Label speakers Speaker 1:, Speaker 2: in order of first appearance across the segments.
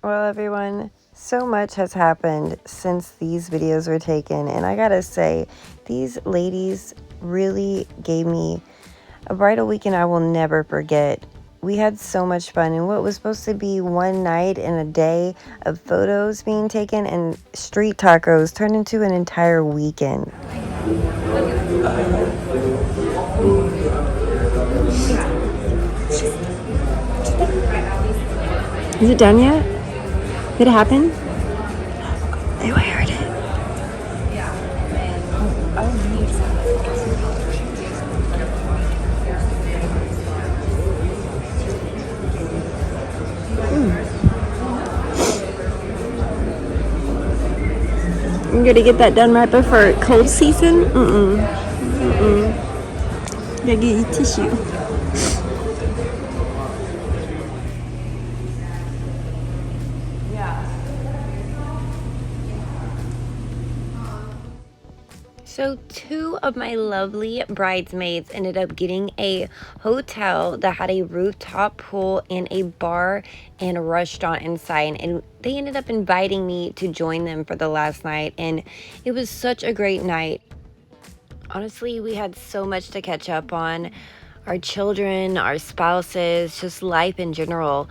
Speaker 1: Well, everyone, so much has happened since these videos were taken, and I gotta say, these ladies really gave me a bridal weekend I will never forget. We had so much fun, and what was supposed to be one night and a day of photos being taken and street tacos turned into an entire weekend. Is it done yet? Did it happen? Oh, I heard it. I'm gonna get that done right before cold season. Gotta get you tissue. So 2 of my lovely bridesmaids ended up getting a hotel that had a rooftop pool and a bar and a restaurant inside, and they ended up inviting me to join them for the last night, and it was such a great night. Honestly, we had so much to catch up on. Our children, our spouses, just life in general.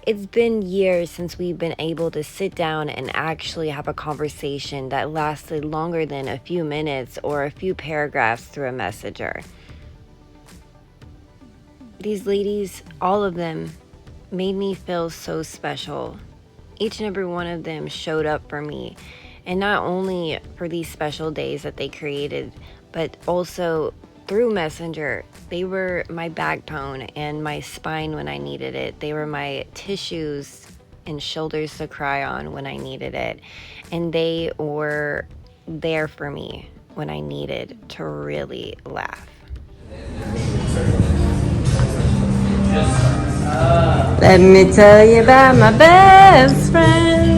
Speaker 1: It's been years since we've been able to sit down and actually have a conversation that lasted longer than a few minutes or a few paragraphs through a messenger. These ladies, all of them, made me feel so special. Each and every one of them showed up for me, and not only for these special days that they created, but also through Messenger. They were my backbone and my spine when I needed it. They were my tissues and shoulders to cry on when I needed it. And they were there for me when I needed to really laugh. Let me tell you about my best friends.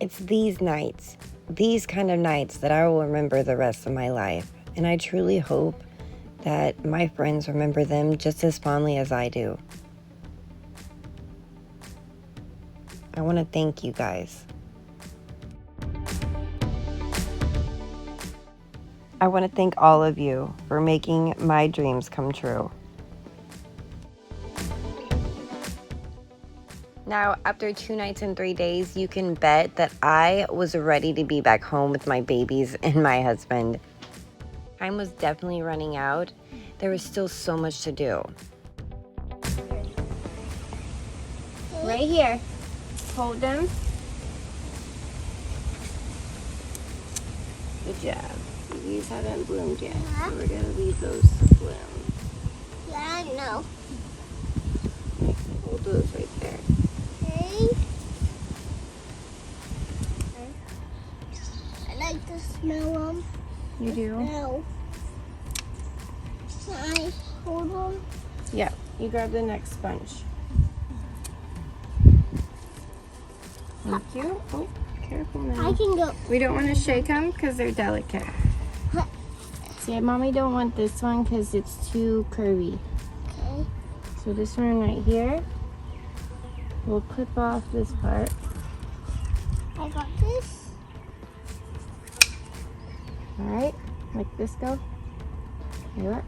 Speaker 1: It's these nights, these kind of nights that I will remember the rest of my life. And I truly hope that my friends remember them just as fondly as I do. I want to thank you guys. I want to thank all of you for making my dreams come true. Now, after 2 nights and 3 days, you can bet that I was ready to be back home with my babies and my husband. Time was definitely running out. There was still so much to do. Right here. Hold them. Good job. These haven't bloomed yet, so we're going to leave those to bloom.
Speaker 2: Yeah, I know.
Speaker 1: Hold those right there.
Speaker 2: I like to smell them.
Speaker 1: You do?
Speaker 2: No. Can I hold them?
Speaker 1: Yeah. You grab the next sponge. Thank you. Oh, careful now.
Speaker 2: I can go.
Speaker 1: We don't want to shake them because they're delicate. See, Mommy don't want this one because it's too curvy.
Speaker 2: Okay.
Speaker 1: So this one right here, we'll clip off this part.
Speaker 2: I got this.
Speaker 1: All right, like this go. You what?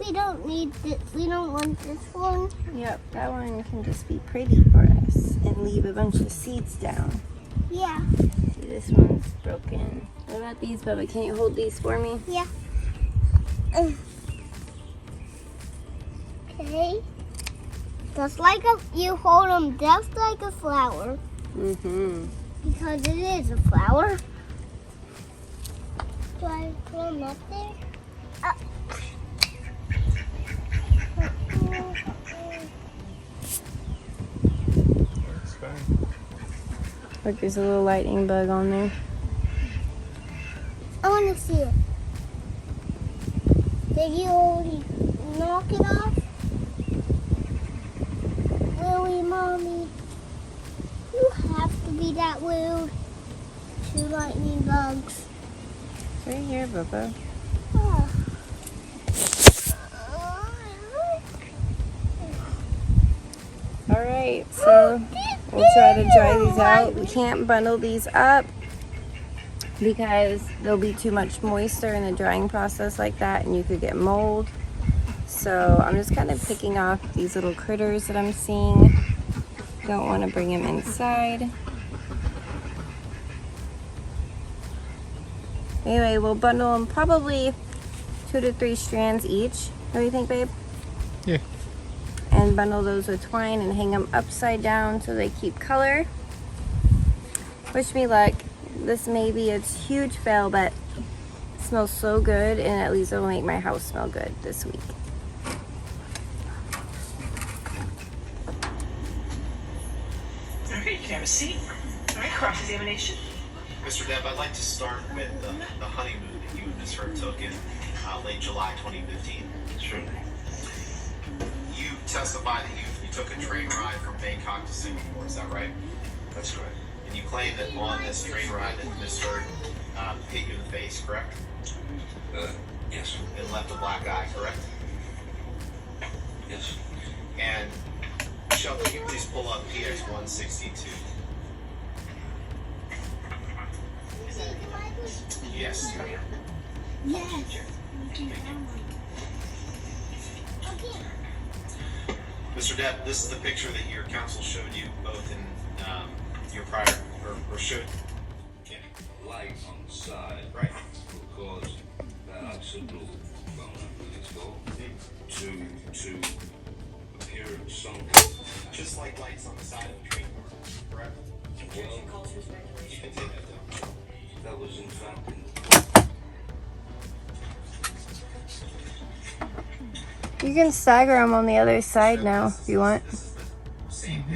Speaker 2: We don't need this. We don't want this one.
Speaker 1: Yep, that one can just be pretty for us and leave a bunch of seeds down.
Speaker 2: Yeah.
Speaker 1: See, this one's broken. What about these, Bubba? Can you hold these for me?
Speaker 2: Yeah. Okay. Just like you hold them just like a flower.
Speaker 1: Mm-hmm.
Speaker 2: Because it is a flower. Do I put them up there?
Speaker 1: Look, there's a little lightning bug on there.
Speaker 2: I want to see it. Did you already knock it off? Really, Mommy? You have to be that rude. 2 lightning bugs.
Speaker 1: It's right here, Bubba.
Speaker 2: Oh.
Speaker 1: Alright, so we'll try to dry these out. We can't bundle these up because there'll be too much moisture in the drying process like that and you could get mold. So I'm just kind of picking off these little critters that I'm seeing. Don't want to bring them inside. Anyway, we'll bundle them probably 2 to 3 strands each. What do you think, babe?
Speaker 3: Yeah.
Speaker 1: And bundle those with twine and hang them upside down so they keep color. Wish me luck. This may be a huge fail, but it smells so good, and at least it'll make my house smell good this week.
Speaker 4: All right, you can have a seat. All right, cross-examination.
Speaker 5: Mr. Depp, I'd like to start with the honeymoon that you and Miss Hurt took in late July 2015.
Speaker 4: Sure.
Speaker 5: You testified that you took a train ride from Bangkok to Singapore, is that right?
Speaker 4: That's correct.
Speaker 5: And you claim that on this train ride that Miss Hurt hit you in the face, correct?
Speaker 4: Yes.
Speaker 5: And left a black eye, correct?
Speaker 4: Yes.
Speaker 5: And Michelle, can you please pull up PX 162? Yes.
Speaker 2: Yes.
Speaker 5: Mr. Depp, this is the picture that your counsel showed you both in your prior, or showed. Yeah.
Speaker 6: Light on the side,
Speaker 5: Right.
Speaker 6: will cause that signal to appear some.
Speaker 5: Just like lights on the side of the train car, correct?
Speaker 6: Well,
Speaker 5: You can take that down.
Speaker 6: that was in fact in
Speaker 1: You can stagger them on the other side now if you want.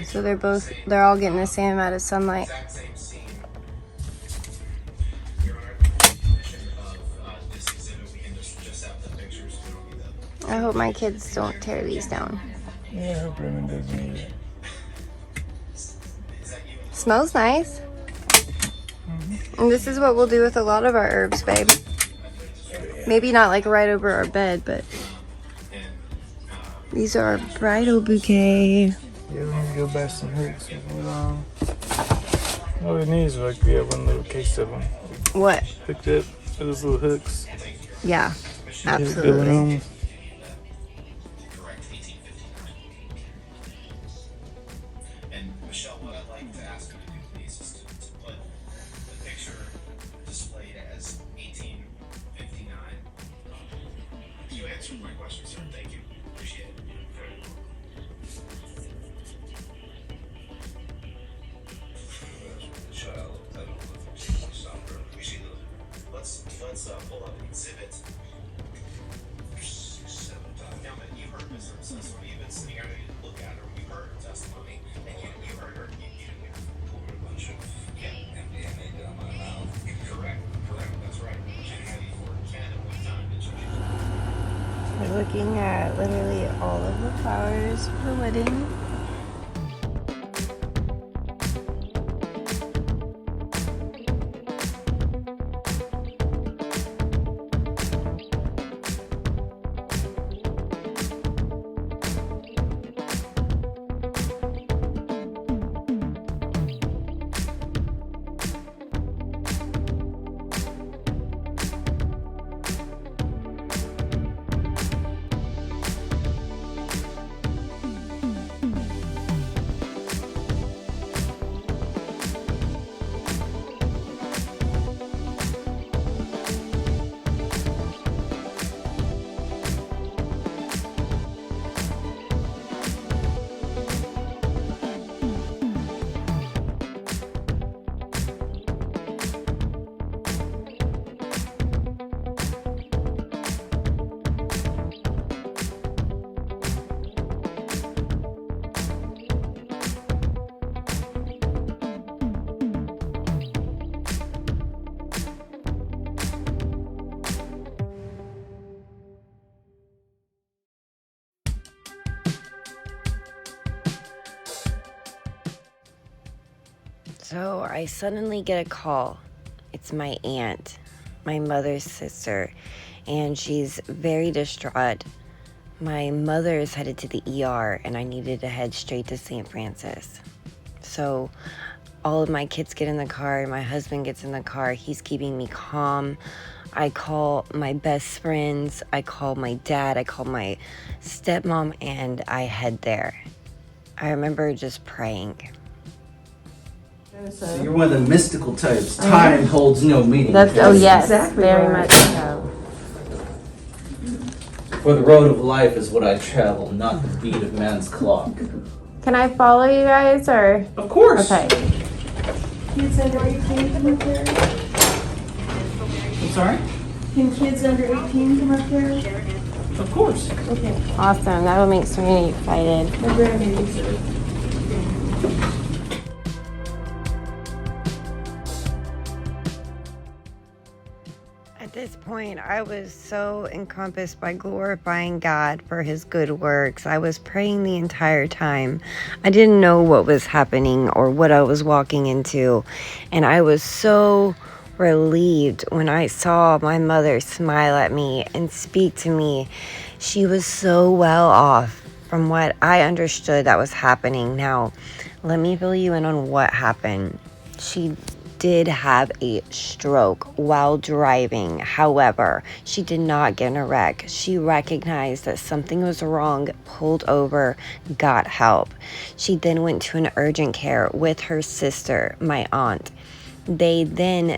Speaker 1: So they're all getting the same amount of sunlight.
Speaker 5: Exact same scene. Your Honor, definition of this exhibit, we can just have the pictures. We don't need that.
Speaker 1: I hope my kids don't tear these down.
Speaker 3: Yeah, I hope Raymond doesn't need it.
Speaker 5: Is that you?
Speaker 1: Smells nice. And this is what we'll do with a lot of our herbs, babe. Maybe not like right over our bed, but these are our bridal bouquet.
Speaker 3: Yeah, we need to go buy some hooks. All we need is like we have one little case of them
Speaker 1: What?
Speaker 3: hooked up with those little hooks.
Speaker 1: Yeah,
Speaker 3: Get it going
Speaker 1: absolutely.
Speaker 3: on.
Speaker 5: Correct, 1859. And Michelle, what I'd like to ask you to do, please, is to put the picture displayed as 1859. You answered my question, sir. Thank you. Appreciate it.
Speaker 6: the child. I don't know if it's somber.
Speaker 5: We should let's pull up an exhibit.
Speaker 6: 6, 7 times.
Speaker 5: Now, but you heard Ms. Simpson's when you've been sitting out, you didn't look at her, you heard her testimony, and you heard her, you didn't hear her.
Speaker 6: Poured a bunch of MDMA down my mouth.
Speaker 5: Correct, that's right. And had you for 10 at one time, did you?
Speaker 1: We're looking at literally all of the flowers for the wedding. So I suddenly get a call. It's my aunt, my mother's sister, and she's very distraught. My mother is headed to the ER and I needed to head straight to St. Francis. So all of my kids get in the car, my husband gets in the car, he's keeping me calm. I call my best friends, I call my dad, I call my stepmom, and I head there. I remember just praying.
Speaker 7: So you're one of the mystical types. Time holds no meaning.
Speaker 1: Yes,
Speaker 8: exactly
Speaker 1: very
Speaker 8: right.
Speaker 1: much so.
Speaker 7: For the road of life is what I travel, not the beat of man's clock.
Speaker 8: Can I follow you guys or?
Speaker 7: Of course.
Speaker 8: Okay.
Speaker 9: Kids under 18 come up there?
Speaker 7: I'm sorry?
Speaker 9: Can kids under 18 come up there?
Speaker 7: Of course.
Speaker 9: Okay.
Speaker 8: Awesome. That will make Serenity excited.
Speaker 9: My grandbabies are.
Speaker 1: At this point, I was so encompassed by glorifying God for his good works. I was praying the entire time. I didn't know what was happening or what I was walking into. And I was so relieved when I saw my mother smile at me and speak to me. She was so well off from what I understood that was happening. Now, let me fill you in on what happened. She did have a stroke while driving. However, she did not get in a wreck. She recognized that something was wrong, pulled over, got help. She then went to an urgent care with her sister, my aunt. They then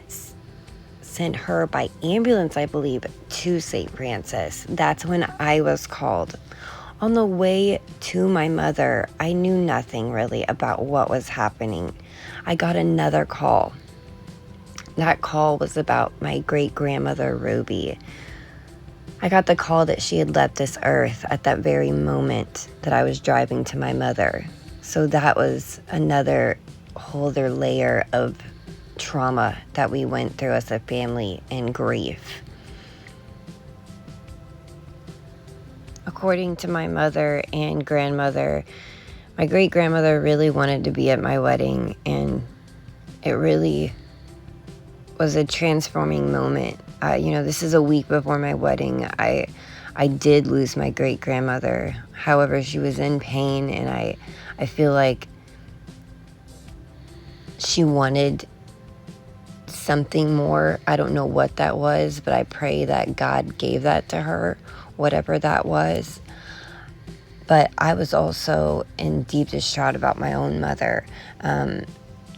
Speaker 1: sent her by ambulance, I believe, to St. Francis. That's when I was called. On the way to my mother, I knew nothing really about what was happening. I got another call. That call was about my great-grandmother, Ruby. I got the call that she had left this earth at that very moment that I was driving to my mother. So that was another whole other layer of trauma that we went through as a family and grief. According to my mother and grandmother, my great-grandmother really wanted to be at my wedding, and it really was a transforming moment. This is a week before my wedding. I did lose my great-grandmother. However, she was in pain, and I feel like she wanted something more. I don't know what that was, but I pray that God gave that to her, whatever that was. But I was also in deep distraught about my own mother.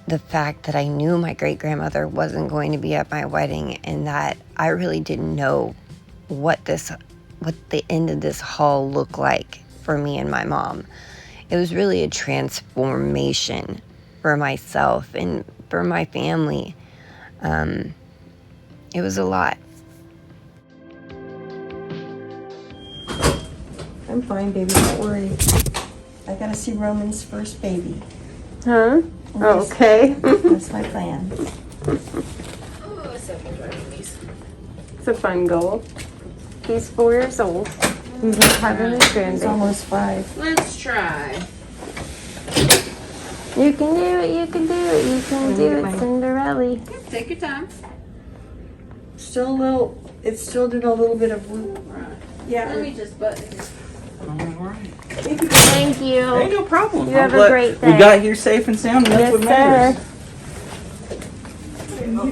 Speaker 1: The fact that I knew my great-grandmother wasn't going to be at my wedding, and that I really didn't know what the end of this hall looked like for me and my mom. It was really a transformation for myself and for my family. It was a lot.
Speaker 9: I'm fine, baby. Don't worry. I gotta see Roman's first baby.
Speaker 8: Huh? Oh, okay.
Speaker 9: That's my plan.
Speaker 8: It's a fun goal. He's 4 years old. He's just having his
Speaker 9: He's
Speaker 8: grandbaby.
Speaker 9: almost 5.
Speaker 10: Let's try.
Speaker 8: You can do it. You can do it. You can do it, Cinderella.
Speaker 10: Take your time.
Speaker 9: Still a little. It's still doing a little bit of loop. Yeah.
Speaker 10: Let me just button it.
Speaker 7: Alright.
Speaker 8: Thank you.
Speaker 7: Hey, no problem.
Speaker 8: You have a great day.
Speaker 7: We got here safe and sound, and that's
Speaker 8: Yes,
Speaker 7: what matters.
Speaker 8: sir.
Speaker 9: No,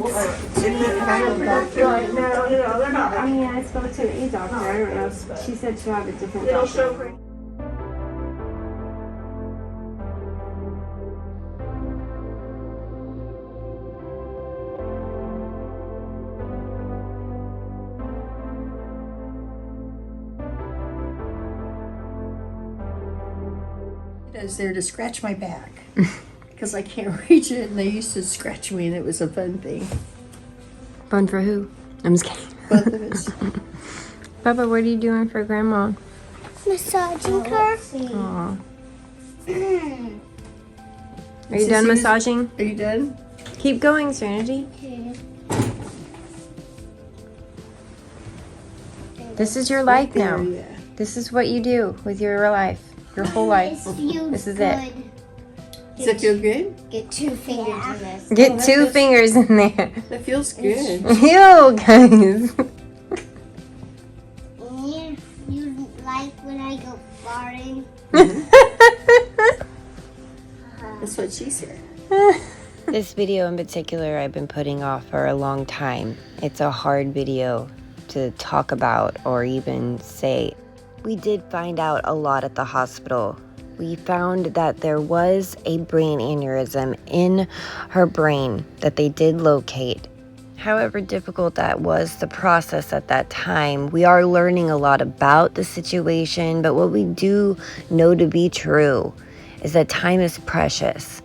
Speaker 9: they're not.
Speaker 8: I mean, I spoke to a doctor. I don't know. She said she'll have a different doctor.
Speaker 9: Is there to scratch my back because I can't reach it, and they used to scratch me, and it was a fun thing.
Speaker 8: Fun for who? I'm just kidding.
Speaker 9: Both of us.
Speaker 8: Papa, what are you doing for Grandma?
Speaker 2: Massaging her.
Speaker 8: Aw. Are you
Speaker 9: Sissy,
Speaker 8: done massaging?
Speaker 9: Are you done?
Speaker 8: Keep going, Serenity. This is your life now.
Speaker 9: Yeah.
Speaker 8: This is what you do with your life. Your whole life.
Speaker 2: This feels
Speaker 8: This is
Speaker 2: good.
Speaker 8: it.
Speaker 9: Does it feel good?
Speaker 2: Get 2 fingers in this.
Speaker 1: Get 2 fingers in there.
Speaker 9: That feels good.
Speaker 1: Ew, guys.
Speaker 2: You like when I go farting?
Speaker 9: That's what she said.
Speaker 1: This video in particular I've been putting off for a long time. It's a hard video to talk about or even say. We did find out a lot at the hospital. We found that there was a brain aneurysm in her brain that they did locate. However difficult that was to process at that time, we are learning a lot about the situation, but what we do know to be true is that time is precious.